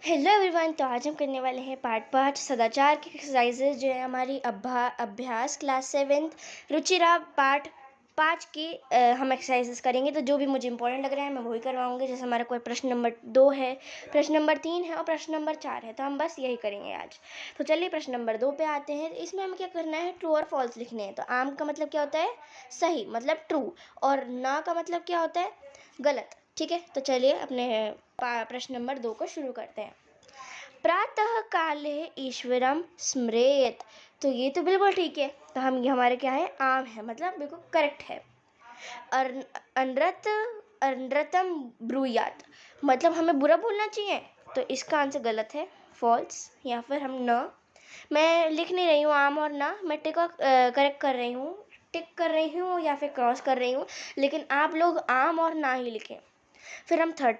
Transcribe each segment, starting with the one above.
Hello everyone. तो आज हम करने वाले हैं पाठ सदाचार की एक्सरसाइजेज जो है हमारी अभ्यास क्लास 7th रुचिरा पाठ 5 की हम एक्सरसाइजेज करेंगे। तो जो भी मुझे इंपॉर्टेंट लग रहा है मैं वही करवाऊंगी। जैसे हमारा कोई प्रश्न नंबर 2 है, प्रश्न नंबर 3 है और प्रश्न नंबर 4 है, तो हम बस यही करेंगे आज। तो चलिए प्रश्न नंबर 2 पे आते हैं। इसमें हमें क्या करना है, ट्रू और फॉल्स लिखने हैं। तो आम का मतलब क्या होता है, सही मतलब ट्रू, और ना का मतलब क्या होता है, गलत। ठीक है, तो चलिए अपने प्रश्न नंबर 2 को शुरू करते हैं। प्रातः काले ईश्वरम स्मरेत। तो ये तो बिल्कुल ठीक है। तो हम ये हमारे क्या है, आम है, मतलब बिल्कुल करेक्ट है। अनृत अनृतम ब्रूयात, मतलब हमें बुरा बोलना चाहिए, तो इसका आंसर गलत है, फॉल्स। या फिर हम न, मैं लिख नहीं रही हूँ आम और ना, मैं टिक करेक्ट कर रही हूँ, टिक कर रही हूँ या फिर क्रॉस कर रही हूँ, लेकिन आप लोग आम और ना ही लिखें। फिर हम थर्ड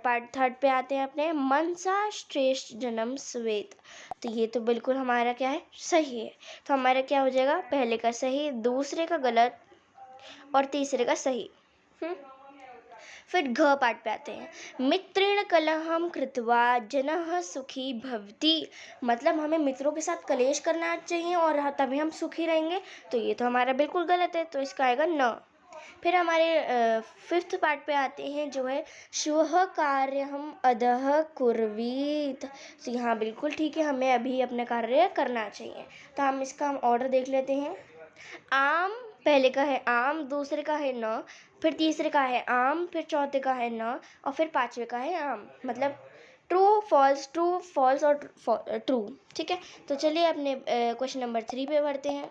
पे आते हैं अपने, मनसा श्रेष्ठ जन्म स्वेत। तो ये तो बिल्कुल हमारा क्या है, सही है। तो हमारा क्या हो जाएगा, पहले का सही, दूसरे का गलत और तीसरे का सही। फिर घ पाठ पे आते हैं, मित्रेण कलहम कृत्वा जनः सुखी भवति। मतलब हमें मित्रों के साथ कलेश करना चाहिए और तभी हम सुखी रहेंगे। तो ये तो हमारा बिल्कुल गलत है, तो इसका आएगा न। फिर हमारे 5th पार्ट पे आते हैं जो है, श्वः कार्य हम अदः कुर्वीत। तो यहाँ बिल्कुल ठीक है, हमें अभी अपना कार्य करना चाहिए। तो हम ऑर्डर देख लेते हैं। आम पहले का है आम, दूसरे का है न, फिर तीसरे का है आम, फिर चौथे का है न, और फिर पांचवे का है आम। मतलब ट्रू फॉल्स और ट्रू। ठीक है, तो चलिए अपने क्वेश्चन नंबर 3 पे बढ़ते हैं।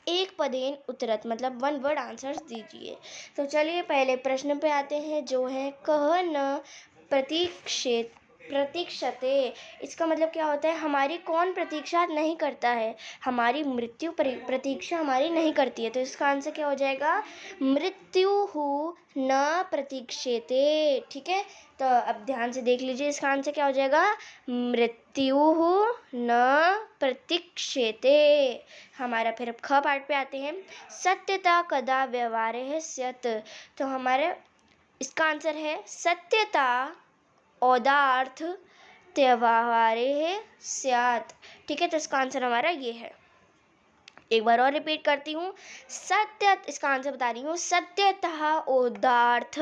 एक पदेन उत्तरत, मतलब 1 वर्ड आंसर्स दीजिए। तो चलिए पहले प्रश्न पे आते हैं जो है, कह न प्रतीक्षते। इसका मतलब क्या होता है, हमारी कौन प्रतीक्षा नहीं करता है, हमारी मृत्यु प्रतीक्षा हमारी नहीं करती है। तो इसका आंसर क्या हो जाएगा, मृत्यु न प्रतीक्षेते। ठीक है, तो अब ध्यान से देख लीजिए, इसका आंसर क्या हो जाएगा, मृत्यु न प्रतीक्षेते हमारा। फिर अब ख पार्ट पे आते हैं, सत्यता कदा व्यवहारे स्यात्। तो हमारे इसका आंसर है, सत्यता औदार्थ व्यवहारे स्यात्। ठीक है, तो इसका आंसर हमारा ये है। एक बार और रिपीट करती हूँ, इसका आंसर बता रही हूँ, सत्यतः औदार्थ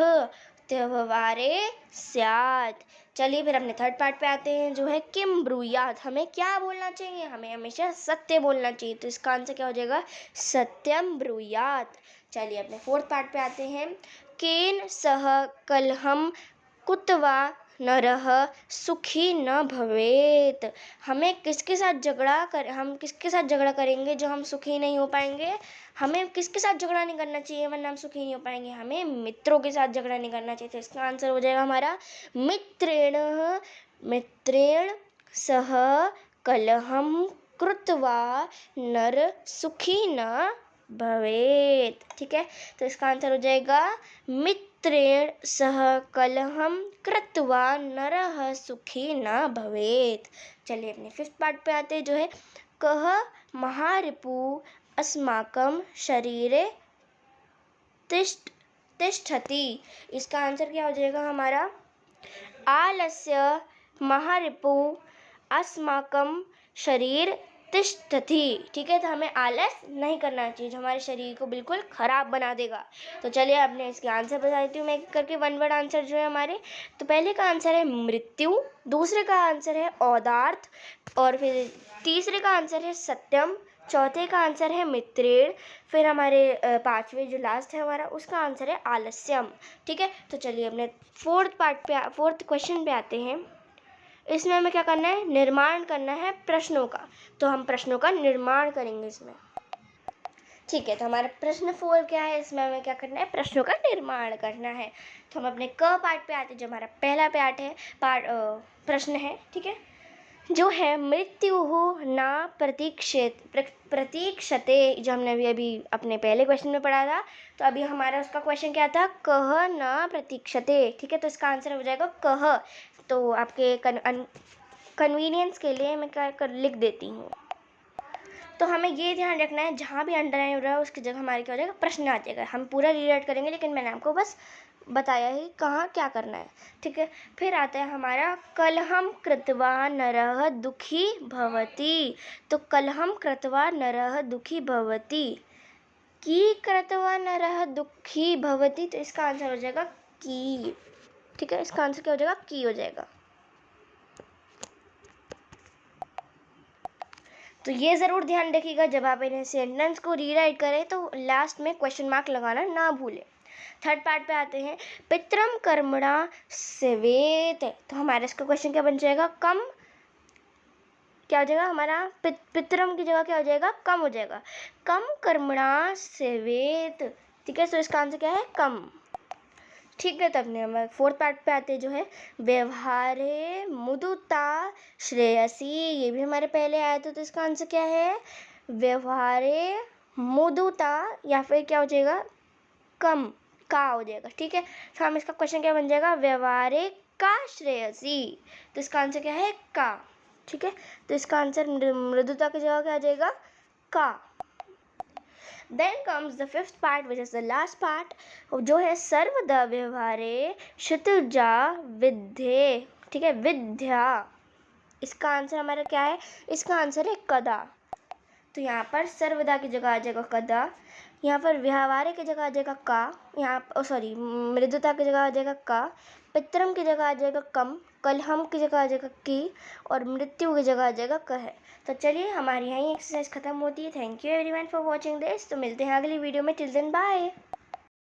व्यवहारे स्यात्। चलिए फिर अपने थर्ड पार्ट पे आते हैं जो है, किम ब्रूयात। हमें क्या बोलना चाहिए, हमें हमेशा सत्य बोलना चाहिए। तो इसका आंसर क्या हो जाएगा, सत्यम ब्रूयात। चलिए अपने 4th पार्ट पे आते हैं, केन सह कलहम कुत्वा नरः सुखी न भवेत। हम किसके साथ झगड़ा करेंगे जो हम सुखी नहीं हो पाएंगे। हमें किसके साथ झगड़ा नहीं करना चाहिए वरना हम सुखी नहीं हो पाएंगे, हमें मित्रों के साथ झगड़ा नहीं करना चाहिए। तो इसका आंसर हो जाएगा हमारा, मित्रेण सह कलहम कृत्वा नर सुखी न भवेत। ठीक है, तो इसका आंसर हो जाएगा, मित्रेण सह कलहम कृत्वा नरः सुखी न भवेत। चलिए अपने 5th पार्ट पे आते हैं जो है, कह महारिपु अस्माकं शरीरे तिष्ठति। इसका आंसर क्या हो जाएगा हमारा, आलस्य महारिपु अस्माकं शरीर तिष्ठति। ठीक है, तो हमें आलस नहीं करना चाहिए जो हमारे शरीर को बिल्कुल खराब बना देगा। तो चलिए आपने इसके आंसर बता देती हूँ मैं एक करके, 1 वर्ड आंसर जो है हमारे। तो पहले का आंसर है मृत्यु, दूसरे का आंसर है औदार्थ, और फिर तीसरे का आंसर है सत्यम, चौथे का आंसर है मित्रेण, फिर हमारे 5वें जो लास्ट है हमारा, उसका आंसर है आलस्यम। ठीक है, तो चलिए अपने 4th क्वेश्चन पे आते हैं। इसमें हमें क्या करना है, निर्माण करना है प्रश्नों का। तो हम प्रश्नों का निर्माण करेंगे इसमें। ठीक है, तो हमारा प्रश्न 4 क्या है, इसमें हमें क्या करना है, प्रश्नों का निर्माण करना है। तो हम अपने क पार्ट पे आते हैं, जो हमारा पहला प्रश्न है। ठीक है, जो है, मृत्यु ना प्रतीक्षते, जो हमने अभी अपने पहले क्वेश्चन में पढ़ा था। तो अभी हमारा उसका क्वेश्चन क्या था, कह न प्रतीक्षते। ठीक है, तो इसका आंसर हो जाएगा कह। तो आपके कन्वीनियंस के लिए मैं क्या लिख देती हूँ। तो हमें ये ध्यान रखना है, जहाँ भी अंडरलाइन हो रहा है उसकी जगह हमारे क्या हो जाएगा, प्रश्न आ जाएगा। हम पूरा रीराइट करेंगे, लेकिन मैंने आपको बस बताया ही कहाँ क्या करना है, ठीक है। फिर आता है हमारा कलहम कृत्वा नरः दुखी भवति। तो कलहम कृत्वा नरः दुखी भवति, की कृत्वा नरः दुखी भवति, तो इसका आंसर हो जाएगा की, ठीक है। इसका आंसर क्या हो जाएगा, की हो जाएगा। तो ये ज़रूर ध्यान रखिएगा जब आप इन्हें सेंटेंस को रीराइट करें तो लास्ट में क्वेश्चन मार्क लगाना ना भूलें। थर्ड पार्ट पे आते हैं, पितरम कर्मणा सेवेत। तो हमारा इसका क्वेश्चन क्या बन जाएगा, कम, क्या हो जाएगा हमारा, पितरम की जगह क्या हो जाएगा, कम हो जाएगा। कम कर्मणा सेवेत, ठीक है। तो इसका आंसर क्या है, कम, ठीक है। तब ने हमारे फोर्थ पार्ट पे आते हैं जो है व्यवहारे मुदुता श्रेयसी। ये भी हमारे पहले आया था, तो इसका आंसर क्या है, व्यवहारे मुदुता, या फिर क्या हो जाएगा, कम, का हो जाएगा, ठीक है। तो हम इसका क्वेश्चन क्या बन जाएगा, व्यवहारे का श्रेयसी, तो इसका आंसर क्या है, का, ठीक है। तो इसका आंसर मृदुता की जगह क्या आ जाएगा, का। Then comes the fifth part, which is the last part, जो है सर्वदा व्यवहारे शतुजा विद्ये, ठीक है, विद्या। इसका आंसर हमारा क्या है, इसका आंसर है कदा। तो यहाँ पर सर्वदा की जगह आ जाएगा कदा, यहाँ पर व्यवहारे की जगह आ जाएगा का, यहाँ सॉरी मृदुता की जगह आ जाएगा का, पितरम की जगह आ जाएगा कम, कलहम की जगह आ जाएगा की, और मृत्यु की जगह आ जाएगा कह। तो चलिए हमारी यहीं एक्सरसाइज खत्म होती है। Thank you everyone for watching this. तो मिलते हैं अगली वीडियो में, टिल देन बाय।